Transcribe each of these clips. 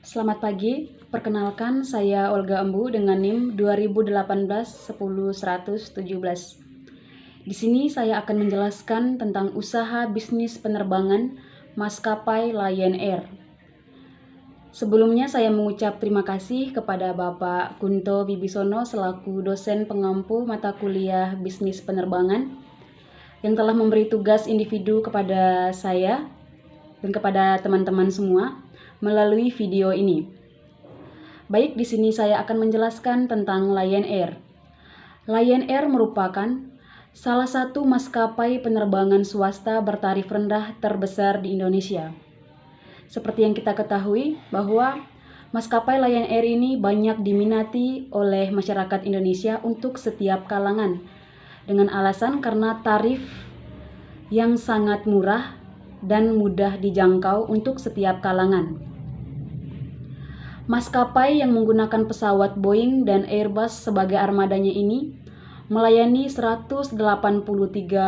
Selamat pagi, perkenalkan saya Olga Embu dengan NIM 2018-10-117. Di sini saya akan menjelaskan tentang usaha bisnis penerbangan maskapai Lion Air. Sebelumnya saya mengucap terima kasih kepada Bapak Kunto Bibisono selaku dosen pengampu mata kuliah bisnis penerbangan yang telah memberi tugas individu kepada saya dan kepada teman-teman semua melalui video ini. Baik, di sini saya akan menjelaskan tentang Lion Air. Lion Air merupakan salah satu maskapai penerbangan swasta bertarif rendah terbesar di Indonesia. Seperti yang kita ketahui bahwa maskapai Lion Air ini banyak diminati oleh masyarakat Indonesia untuk setiap kalangan dengan alasan karena tarif yang sangat murah dan mudah dijangkau untuk setiap kalangan. Maskapai yang menggunakan pesawat Boeing dan Airbus sebagai armadanya ini melayani 183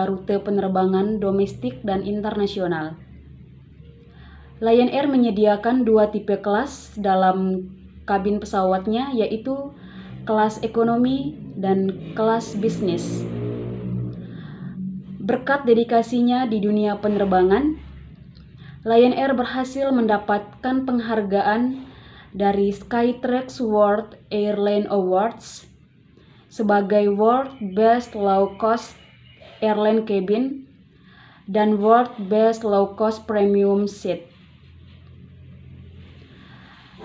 rute penerbangan domestik dan internasional. Lion Air menyediakan dua tipe kelas dalam kabin pesawatnya, yaitu kelas ekonomi dan kelas bisnis. Berkat dedikasinya di dunia penerbangan, Lion Air berhasil mendapatkan penghargaan dari Skytrax World Airline Awards sebagai World Best Low Cost Airline Cabin dan World Best Low Cost Premium Seat.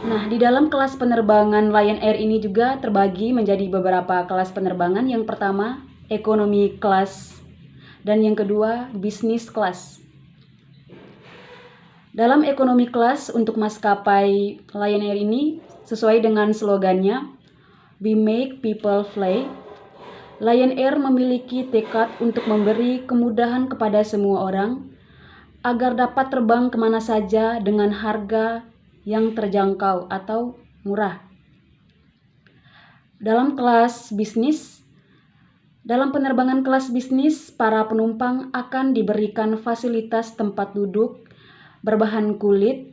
Nah, di dalam kelas penerbangan Lion Air ini juga terbagi menjadi beberapa kelas penerbangan. Yang pertama, economy class, dan yang kedua, business class. Dalam economy class untuk maskapai Lion Air ini, sesuai dengan slogannya, "We make people fly", Lion Air memiliki tekad untuk memberi kemudahan kepada semua orang agar dapat terbang kemana saja dengan harga yang terjangkau atau murah. Dalam penerbangan kelas bisnis, para penumpang akan diberikan fasilitas tempat duduk berbahan kulit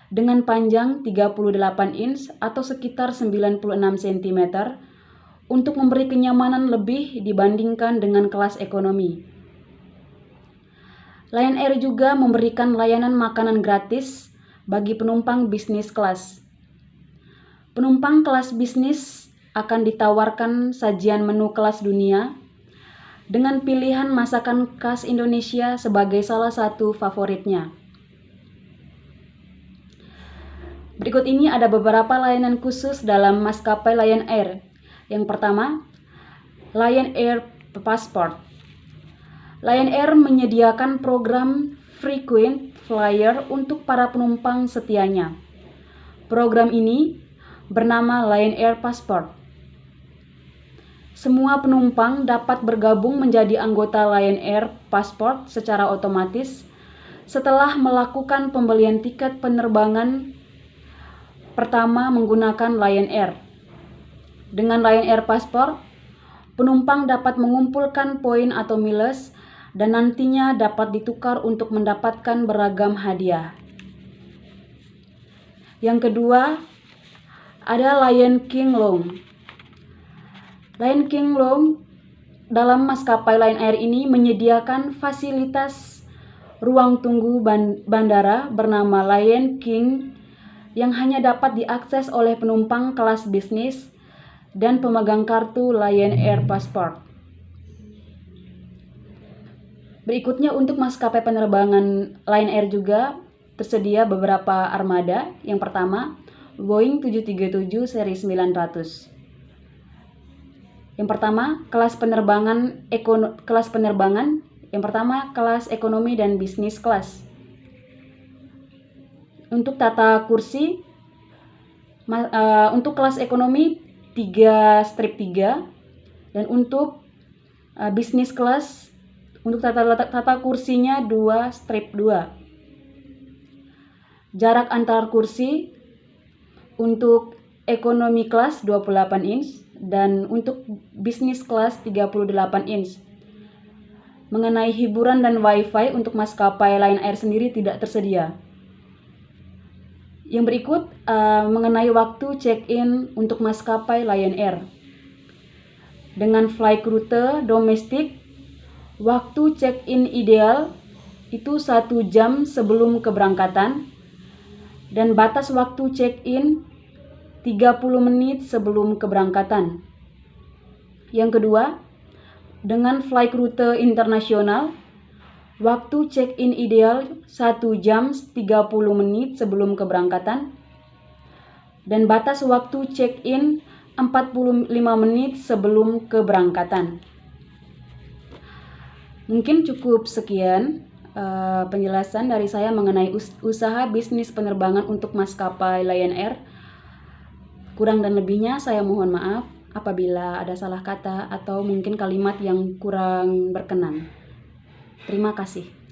dengan panjang 38 inch atau sekitar 96 cm untuk memberi kenyamanan lebih dibandingkan dengan kelas ekonomi. Lion Air juga memberikan layanan makanan gratis bagi penumpang bisnis kelas. Penumpang kelas bisnis akan ditawarkan sajian menu kelas dunia dengan pilihan masakan khas Indonesia sebagai salah satu favoritnya. Berikut ini ada beberapa layanan khusus dalam maskapai Lion Air. Yang pertama, Lion Air Passport. Lion Air menyediakan program frequent flyer untuk para penumpang setianya. Program ini bernama Lion Air Passport. Semua penumpang dapat bergabung menjadi anggota Lion Air Passport secara otomatis setelah melakukan pembelian tiket penerbangan pertama menggunakan Lion Air. Dengan Lion Air Passport, penumpang dapat mengumpulkan poin atau miles dan nantinya dapat ditukar untuk mendapatkan beragam hadiah. Yang kedua, ada Lion King Lounge. Lion King Lounge dalam maskapai Lion Air ini menyediakan fasilitas ruang tunggu bandara bernama Lion King yang hanya dapat diakses oleh penumpang kelas bisnis dan pemegang kartu Lion Air Passport. Berikutnya untuk maskapai penerbangan Lion Air juga tersedia beberapa armada. Yang pertama, Boeing 737 seri 900. Yang pertama, kelas penerbangan yang pertama kelas ekonomi dan bisnis kelas. Untuk tata kursi, untuk kelas ekonomi 3/3 dan untuk bisnis kelas untuk tata kursinya 2/2. Jarak antar kursi untuk ekonomi kelas 28 inch dan untuk bisnis kelas 38 inch. Mengenai hiburan dan wifi untuk maskapai Lion Air sendiri tidak tersedia. Yang berikut mengenai waktu check-in untuk maskapai Lion Air. Dengan flight rute domestik, waktu check-in ideal itu 1 jam sebelum keberangkatan dan batas waktu check-in 30 menit sebelum keberangkatan. Yang kedua, dengan flight rute internasional, waktu check-in ideal 1 jam 30 menit sebelum keberangkatan dan batas waktu check-in 45 menit sebelum keberangkatan. Mungkin cukup sekian penjelasan dari saya mengenai usaha bisnis penerbangan untuk maskapai Lion Air. Kurang dan lebihnya saya mohon maaf apabila ada salah kata atau mungkin kalimat yang kurang berkenan. Terima kasih.